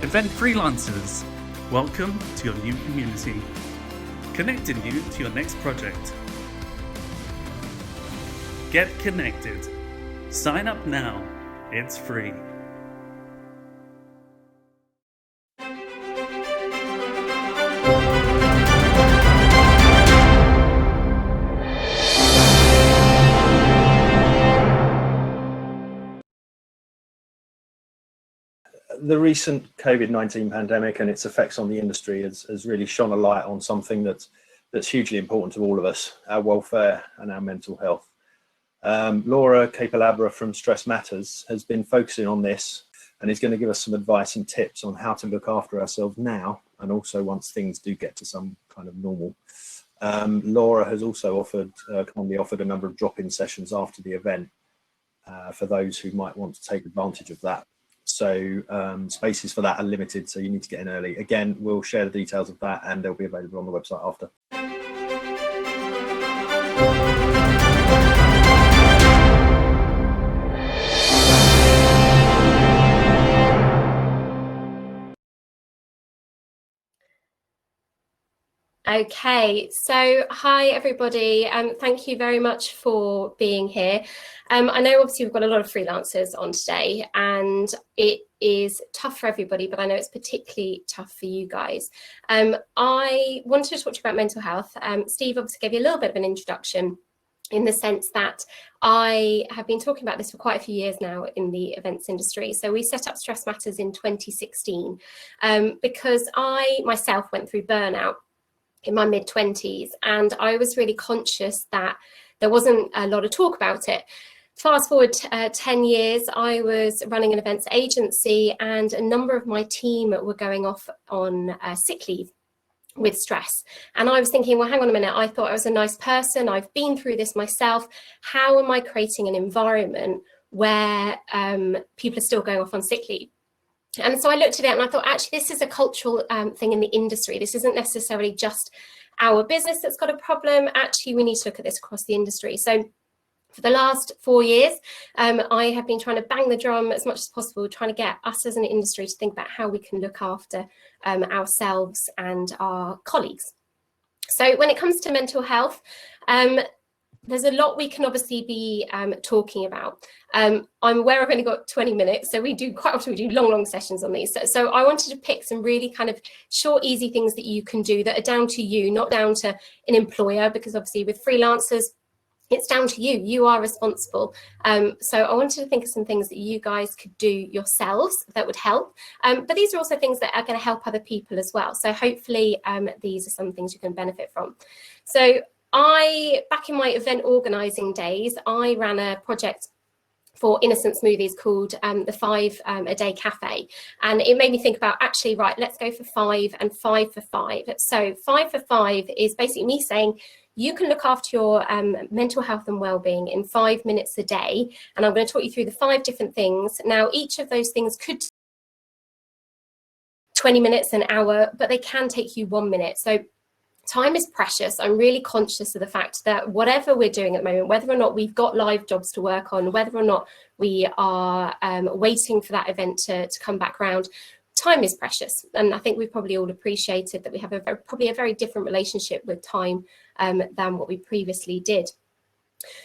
Event Freelancers, welcome to your new community, connecting you to your next project. Get connected. Sign up now. It's free. The recent COVID-19 pandemic and its effects on the industry has really shone a light on something that's hugely important to all of us, our welfare and our mental health. Laura Capell-Abra from Stress Matters has been focusing on this and is going to give us some advice and tips on how to look after ourselves now and also once things do get to some kind of normal. Laura has also kindly offered a number of drop-in sessions after the event for those who might want to take advantage of that. So spaces for that are limited, so you need to get in early. Again, we'll share the details of that and they'll be available on the website after. Okay, so hi everybody, thank you very much for being here. I know obviously we've got a lot of freelancers on today and it is tough for everybody, but I know it's particularly tough for you guys. I wanted to talk to you about mental health. Steve obviously gave you a little bit of an introduction in the sense that I have been talking about this for quite a few years now in the events industry. So we set up Stress Matters in 2016 because I myself went through burnout in my mid-20s and I was really conscious that there wasn't a lot of talk about it. Fast forward 10 years, I was running an events agency and a number of my team were going off on sick leave with stress. And I was thinking, well, hang on a minute, I thought I was a nice person. I've been through this myself. How am I creating an environment where people are still going off on sick leave? And so I looked at it and I thought, actually, this is a cultural thing in the industry. This isn't necessarily just our business that's got a problem. Actually, we need to look at this across the industry. So for the last 4 years, I have been trying to bang the drum as much as possible, trying to get us as an industry to think about how we can look after ourselves and our colleagues. So when it comes to mental health, there's a lot we can obviously be talking about. I'm aware I've only got 20 minutes, so quite often we do long sessions on these. So I wanted to pick some really kind of short, easy things that you can do that are down to you, not down to an employer, because obviously with freelancers, it's down to you. You are responsible. So I wanted to think of some things that you guys could do yourselves that would help. But these are also things that are going to help other people as well. So hopefully these are some things you can benefit from. So back in my event organizing days, I ran a project for innocent smoothies called the 5 a day cafe. And it made me think about, actually, right, let's go for 5 and 5 for 5. So 5 for 5 is basically me saying, you can look after your mental health and well-being in 5 minutes a day. And I'm going to talk you through the 5 different things. Now, each of those things could 20 minutes, an hour, but they can take you 1 minute. So time is precious. I'm really conscious of the fact that whatever we're doing at the moment, whether or not we've got live jobs to work on, whether or not we are waiting for that event to come back round, time is precious. And I think we've probably all appreciated that we have probably a very different relationship with time than what we previously did.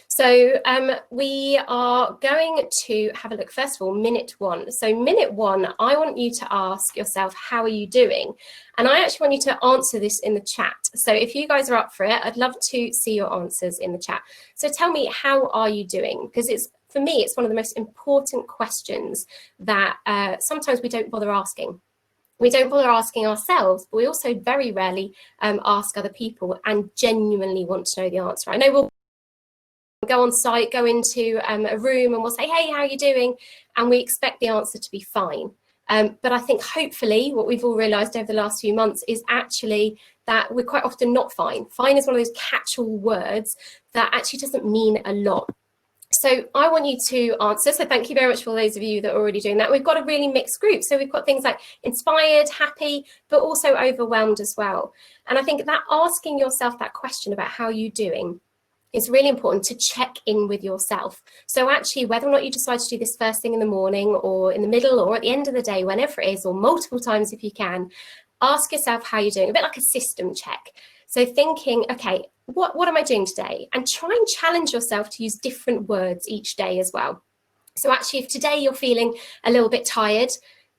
So we are going to have a look, first of all, minute 1. So minute 1, I want you to ask yourself, how are you doing? And I actually want you to answer this in the chat. So if you guys are up for it, I'd love to see your answers in the chat. So tell me, how are you doing? Because for me, it's one of the most important questions that sometimes we don't bother asking. We don't bother asking ourselves, but we also very rarely ask other people and genuinely want to know the answer. I know we'll go on site, go into a room and we'll say, hey, how are you doing? And we expect the answer to be fine. But I think hopefully what we've all realised over the last few months is actually that we're quite often not fine. Fine is one of those catch-all words that actually doesn't mean a lot. So I want you to answer. So thank you very much for those of you that are already doing that. We've got a really mixed group. So we've got things like inspired, happy, but also overwhelmed as well. And I think that asking yourself that question about how you're doing it's really important to check in with yourself. So actually, whether or not you decide to do this first thing in the morning or in the middle or at the end of the day, whenever it is, or multiple times if you can, ask yourself how you're doing, a bit like a system check. So thinking, okay, what am I doing today? And try and challenge yourself to use different words each day as well. So actually, if today you're feeling a little bit tired,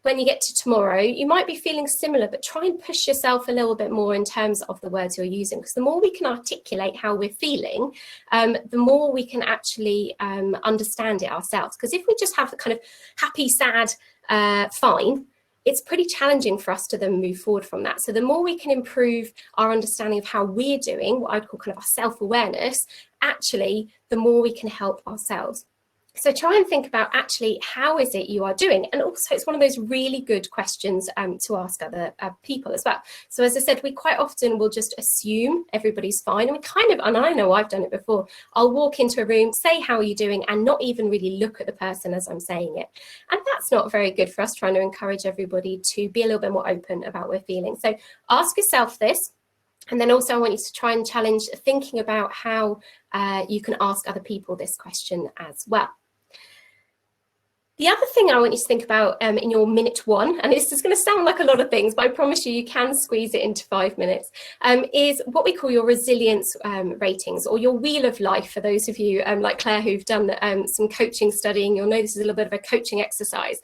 when you get to tomorrow, you might be feeling similar, but try and push yourself a little bit more in terms of the words you're using, because the more we can articulate how we're feeling, the more we can actually understand it ourselves. Because if we just have the kind of happy, sad, fine, it's pretty challenging for us to then move forward from that. So the more we can improve our understanding of how we're doing, what I'd call kind of our self-awareness, actually, the more we can help ourselves. So try and think about actually how is it you are doing, and also it's one of those really good questions to ask other people as well. So as I said, we quite often will just assume everybody's fine, and we kind of, and I know I've done it before, I'll walk into a room, say how are you doing, and not even really look at the person as I'm saying it, and that's not very good for us, trying to encourage everybody to be a little bit more open about what we're feeling. So ask yourself this. And then also I want you to try and challenge thinking about how you can ask other people this question as well. The other thing I want you to think about in your minute one, and this is going to sound like a lot of things, but I promise you, you can squeeze it into 5 minutes, is what we call your resilience ratings, or your wheel of life. For those of you like Claire who've done some coaching studying, you'll know this is a little bit of a coaching exercise.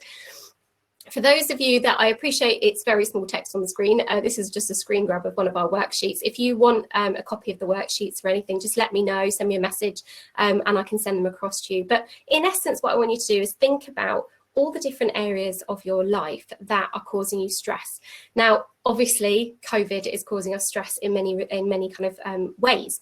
For those of you that I appreciate, it's very small text on the screen. This is just a screen grab of one of our worksheets. If you want a copy of the worksheets or anything, just let me know, send me a message, and I can send them across to you. But in essence, what I want you to do is think about all the different areas of your life that are causing you stress. Now, obviously, COVID is causing us stress in many kind of ways.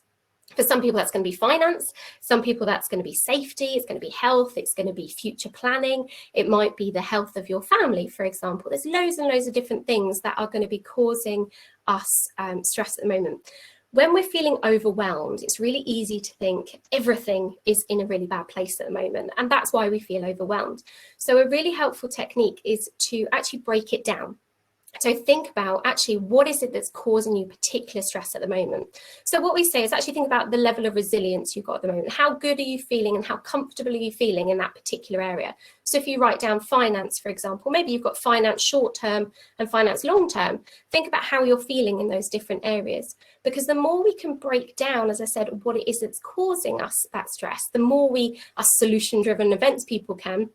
For some people, that's going to be finance. Some people, that's going to be safety. It's going to be health. It's going to be future planning. It might be the health of your family, for example. There's loads and loads of different things that are going to be causing us stress at the moment. When we're feeling overwhelmed, it's really easy to think everything is in a really bad place at the moment, and that's why we feel overwhelmed. So a really helpful technique is to actually break it down. So think about actually what is it that's causing you particular stress at the moment. So what we say is actually think about the level of resilience you've got at the moment. How good are you feeling and how comfortable are you feeling in that particular area? So if you write down finance, for example, maybe you've got finance short term and finance long term. Think about how you're feeling in those different areas, because the more we can break down, as I said, what it is that's causing us that stress, the more we, us solution-driven events people can,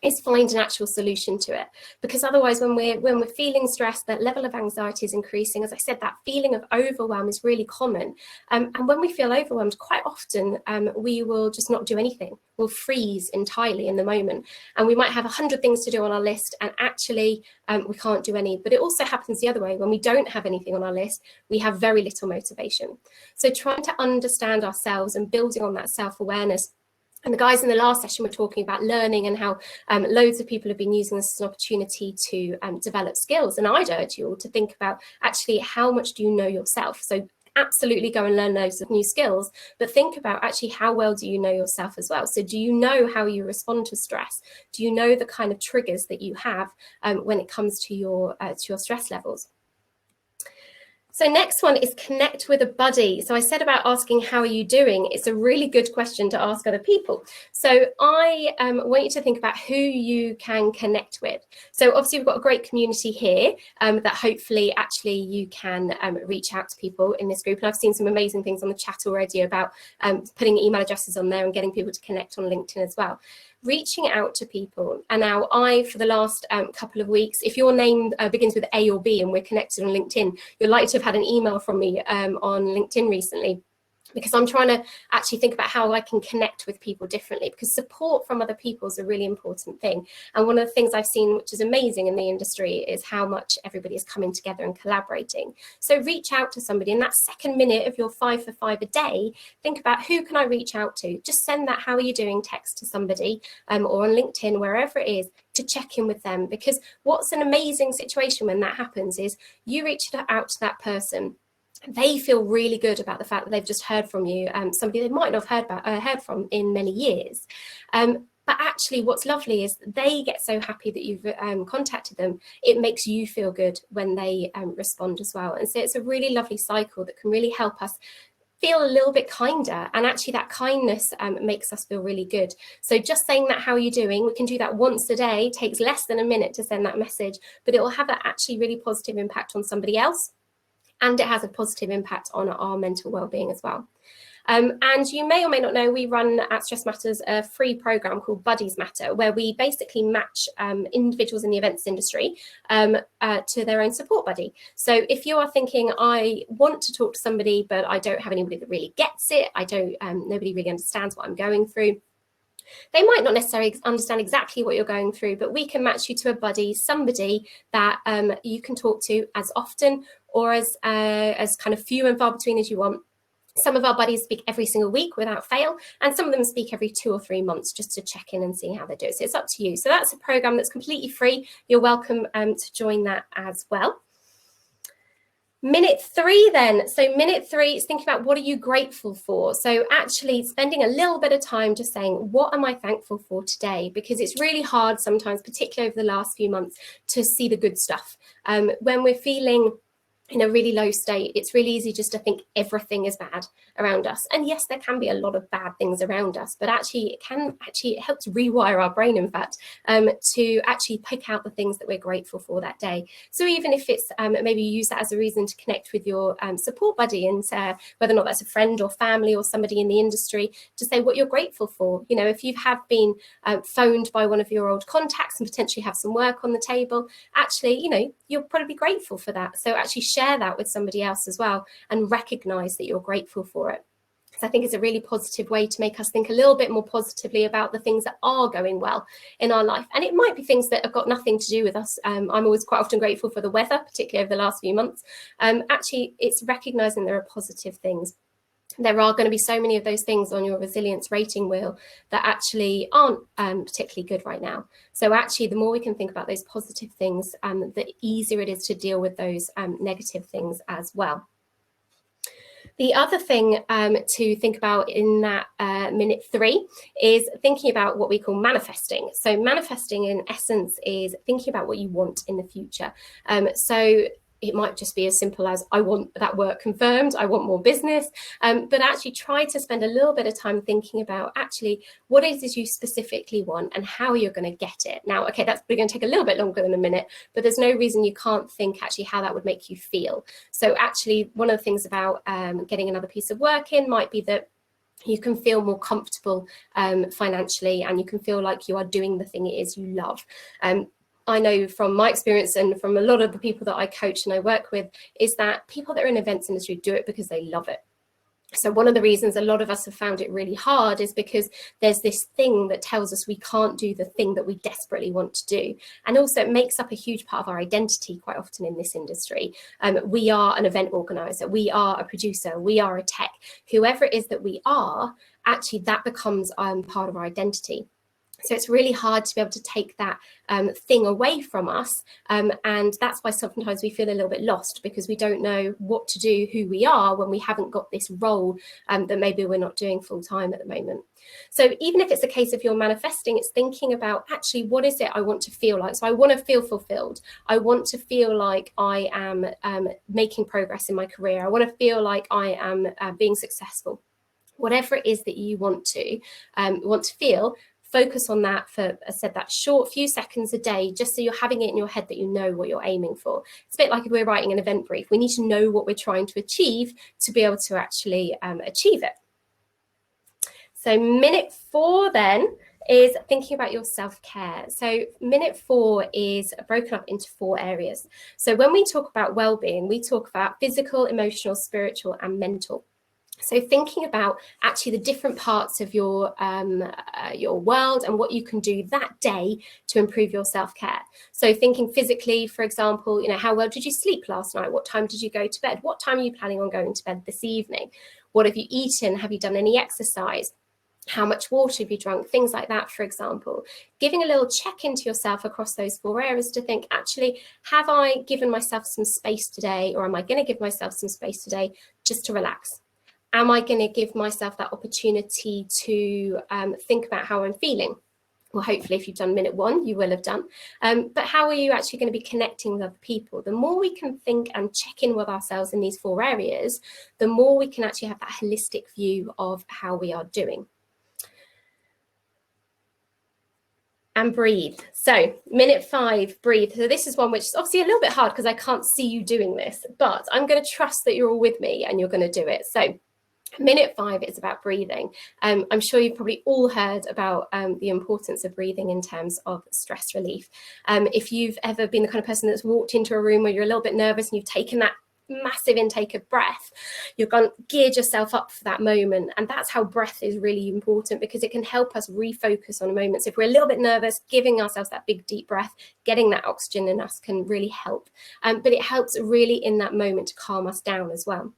is find an actual solution to it. Because otherwise, when we're feeling stressed, that level of anxiety is increasing. As I said, that feeling of overwhelm is really common. And when we feel overwhelmed, quite often we will just not do anything. We'll freeze entirely in the moment. And we might have 100 things to do on our list, and actually we can't do any. But it also happens the other way. When we don't have anything on our list, we have very little motivation. So trying to understand ourselves and building on that self-awareness. And the guys in the last session were talking about learning and how loads of people have been using this as an opportunity to develop skills. And I'd urge you all to think about actually how much do you know yourself? So absolutely go and learn loads of new skills, but think about actually how well do you know yourself as well? So do you know how you respond to stress? Do you know the kind of triggers that you have when it comes to your stress levels? So next one is connect with a buddy. So I said about asking, how are you doing? It's a really good question to ask other people. So I want you to think about who you can connect with. So obviously we've got a great community here that hopefully actually you can reach out to people in this group. And I've seen some amazing things on the chat already about putting email addresses on there and getting people to connect on LinkedIn as well. Reaching out to people. And now for the last couple of weeks, if your name begins with A or B and we're connected on LinkedIn, you're likely to have had an email from me on LinkedIn recently, because I'm trying to actually think about how I can connect with people differently, because support from other people is a really important thing. And one of the things I've seen, which is amazing in the industry, is how much everybody is coming together and collaborating. So reach out to somebody in that second minute of your 5 for 5 a day. Think about who can I reach out to? Just send that how are you doing text to somebody or on LinkedIn, wherever it is, to check in with them. Because what's an amazing situation when that happens is you reach out to that person. They feel really good about the fact that they've just heard from you, somebody they might not have heard from in many years. But actually what's lovely is they get so happy that you've contacted them. It makes you feel good when they respond as well. And so it's a really lovely cycle that can really help us feel a little bit kinder, and actually that kindness makes us feel really good. So just saying that, how are you doing? We can do that once a day, takes less than a minute to send that message, but it will have that actually really positive impact on somebody else, and it has a positive impact on our mental well-being as well. And you may or may not know, we run at Stress Matters a free program called Buddies Matter, where we basically match individuals in the events industry to their own support buddy. So if you are thinking, I want to talk to somebody, but I don't have anybody that really gets it, nobody really understands what I'm going through, they might not necessarily understand exactly what you're going through, but we can match you to a buddy, somebody that you can talk to as often or as kind of few and far between as you want. Some of our buddies speak every single week without fail, and some of them speak every 2 or 3 months just to check in and see how they do. So it's up to you. So that's a program that's completely free. You're welcome to join that as well. Minute 3 then. So minute 3 is thinking about, what are you grateful for? So actually spending a little bit of time just saying, what am I thankful for today? Because it's really hard sometimes, particularly over the last few months, to see the good stuff. When we're feeling in a really low state, it's really easy just to think everything is bad around us. And yes, there can be a lot of bad things around us, but actually it helps rewire our brain, in fact, to actually pick out the things that we're grateful for that day. So even if it's maybe you use that as a reason to connect with your support buddy, and whether or not that's a friend or family or somebody in the industry, to say what you're grateful for. You know, if you have been phoned by one of your old contacts and potentially have some work on the table, actually, you know, you'll probably be grateful for that. So actually share that with somebody else as well, and recognize that you're grateful for it. So I think it's a really positive way to make us think a little bit more positively about the things that are going well in our life. And it might be things that have got nothing to do with us. I'm always quite often grateful for the weather, particularly over the last few months. Actually, it's recognizing there are positive things. There are going to be so many of those things on your resilience rating wheel that actually aren't particularly good right now. So actually, the more we can think about those positive things, the easier it is to deal with those negative things as well. The other thing to think about in that minute 3 is thinking about what we call manifesting. So manifesting, in essence, is thinking about what you want in the future. So it might just be as simple as, I want that work confirmed, I want more business, but actually try to spend a little bit of time thinking about actually what it is you specifically want and how you're going to get it. Now, okay, that's going to take a little bit longer than a minute, but there's no reason you can't think actually how that would make you feel. So actually, one of the things about getting another piece of work in might be that you can feel more comfortable financially, and you can feel like you are doing the thing it is you love. I know from my experience and from a lot of the people that I coach and I work with, is that people that are in the events industry do it because they love it. So one of the reasons a lot of us have found it really hard is because there's this thing that tells us we can't do the thing that we desperately want to do. And also it makes up a huge part of our identity quite often in this industry. We are an event organizer, we are a producer, we are a tech, whoever it is that we are, actually that becomes part of our identity. So it's really hard to be able to take that thing away from us. And that's why sometimes we feel a little bit lost, because we don't know what to do, who we are, when we haven't got this role that maybe we're not doing full time at the moment. So even if it's a case of you're manifesting, it's thinking about actually, what is it I want to feel like? So I want to feel fulfilled. I want to feel like I am making progress in my career. I want to feel like I am being successful. Whatever it is that you want to feel, focus on that for, as I said, that short few seconds a day, just so you're having it in your head that you know what you're aiming for. It's a bit like if we're writing an event brief. We need to know what we're trying to achieve to be able to actually achieve it. So minute 4 then is thinking about your self-care. So minute 4 is broken up into 4 areas. So when we talk about well-being, we talk about physical, emotional, spiritual, and mental. So thinking about actually the different parts of your world and what you can do that day to improve your self-care. So thinking physically, for example, you know, how well did you sleep last night? What time did you go to bed? What time are you planning on going to bed this evening? What have you eaten? Have you done any exercise? How much water have you drunk? Things like that, for example. Giving a little check into yourself across those 4 areas to think, actually, have I given myself some space today, or am I going to give myself some space today just to relax? Am I going to give myself that opportunity to think about how I'm feeling? Well, hopefully if you've done minute 1, you will have done. But how are you actually going to be connecting with other people? The more we can think and check in with ourselves in these 4 areas, the more we can actually have that holistic view of how we are doing. And breathe. So minute 5, breathe. So this is one which is obviously a little bit hard because I can't see you doing this, but I'm going to trust that you're all with me and you're going to do it. So minute 5 is about breathing. I'm sure you've probably all heard about the importance of breathing in terms of stress relief. If you've ever been the kind of person that's walked into a room where you're a little bit nervous and you've taken that massive intake of breath, you're going to geared yourself up for that moment. And that's how breath is really important, because it can help us refocus on moments. If we're a little bit nervous, giving ourselves that big deep breath, getting that oxygen in us can really help. But it helps really in that moment to calm us down as well.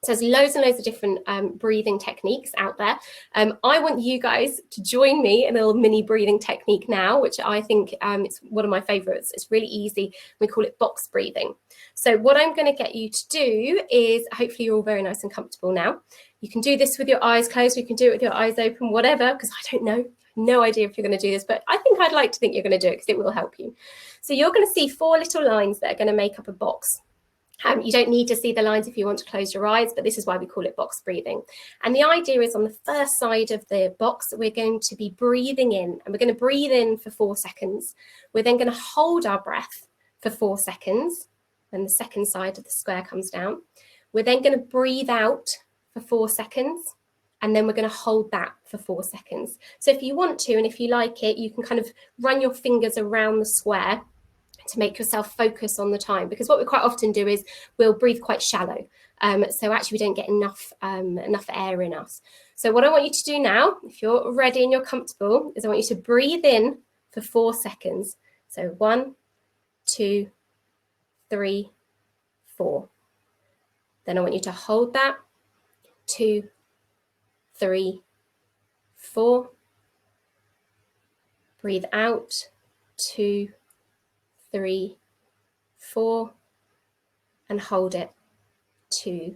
So there's loads and loads of different breathing techniques out there. I want you guys to join me in a little mini breathing technique now, which I think it's one of my favorites. It's really easy. We call it box breathing. So what I'm going to get you to do is, hopefully you're all very nice and comfortable now. You can do this with your eyes closed. You can do it with your eyes open, whatever, because I don't know. No idea if you're going to do this, but I think I'd like to think you're going to do it because it will help you. So you're going to see 4 little lines that are going to make up a box. You don't need to see the lines if you want to close your eyes, but this is why we call it box breathing. And the idea is, on the first side of the box, we're going to be breathing in, and we're going to breathe in for 4 seconds. We're then going to hold our breath for 4 seconds. When the second side of the square comes down, we're then going to breathe out for 4 seconds. And then we're going to hold that for 4 seconds. So if you want to, and if you like it, you can kind of run your fingers around the square to make yourself focus on the time, because what we quite often do is we'll breathe quite shallow. So actually we don't get enough air in us. So what I want you to do now, if you're ready and you're comfortable, is I want you to breathe in for 4 seconds. So 1, 2, 3, 4. Then I want you to hold that. 2, 3, 4. Breathe out. 2, 3, 4, and hold it. 2,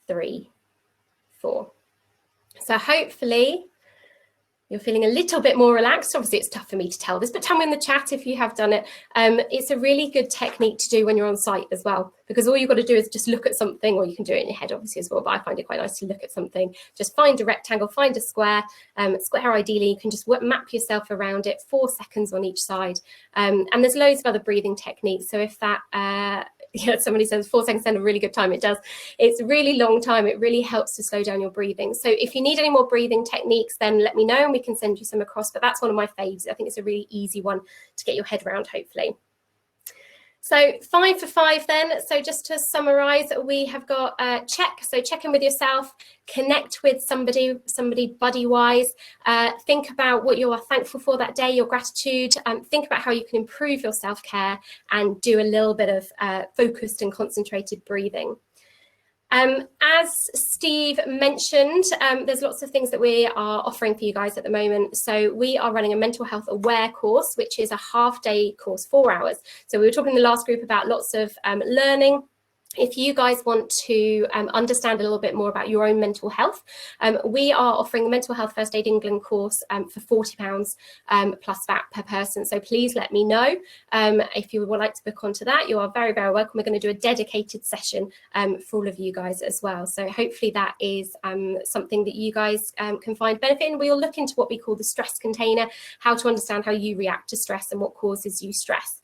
3, 4. So hopefully you're feeling a little bit more relaxed. Obviously it's tough for me to tell this, but tell me in the chat if you have done it. It's a really good technique to do when you're on site as well, because all you've got to do is just look at something, or you can do it in your head obviously as well, but I find it quite nice to look at something. Just find a rectangle, find a square, square ideally, you can just map yourself around it, 4 seconds on each side. And there's loads of other breathing techniques. So if that, somebody says 4 seconds sound a really good time, it does. It's a really long time. It really helps to slow down your breathing. So if you need any more breathing techniques, then let me know and we can send you some across. But that's one of my faves. I think it's a really easy one to get your head around, hopefully. So 5 for 5 then. So just to summarize, we have got check. So check in with yourself, connect with somebody buddy-wise, think about what you are thankful for that day, your gratitude, think about how you can improve your self-care, and do a little bit of focused and concentrated breathing. As Steve mentioned, there's lots of things that we are offering for you guys at the moment. So we are running a mental health aware course, which is a half-day course, 4 hours. So we were talking in the last group about lots of learning. If you guys want to understand a little bit more about your own mental health, we are offering the Mental Health First Aid England course for £40 plus VAT per person. So please let me know if you would like to book onto that. You are very, very welcome. We're going to do a dedicated session for all of you guys as well. So hopefully that is something that you guys can find benefit in. We'll look into what we call the stress container, how to understand how you react to stress and what causes you stress.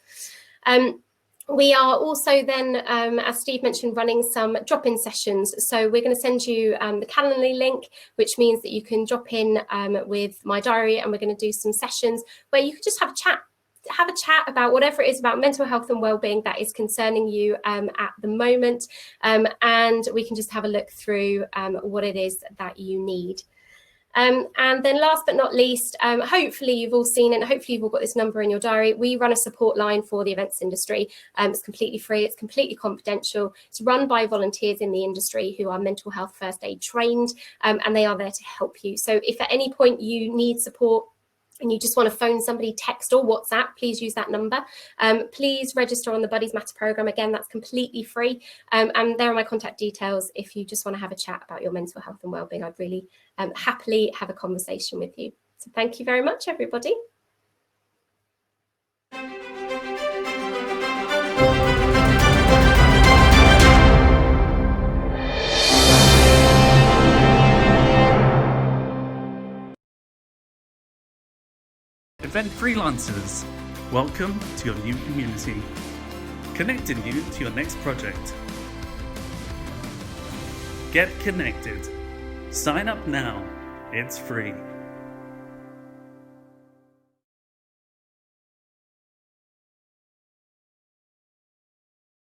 We are also then, as Steve mentioned, running some drop-in sessions. So we're going to send you the Calendly link, which means that you can drop in with my diary, and we're going to do some sessions where you can just have a chat about whatever it is about mental health and wellbeing that is concerning you at the moment. And we can just have a look through what it is that you need. And then last but not least, hopefully you've all seen it, and hopefully you've all got this number in your diary. We run a support line for the events industry. It's completely free, it's completely confidential. It's run by volunteers in the industry who are mental health first aid trained, and they are there to help you. So if at any point you need support and you just want to phone somebody, text or WhatsApp, please use that number. Please register on the Buddies Matter programme. Again, that's completely free. And there are my contact details if you just want to have a chat about your mental health and wellbeing. I'd really happily have a conversation with you. So thank you very much, everybody. Event Freelancers, welcome to your new community, connecting you to your next project. Get connected. Sign up now. It's free.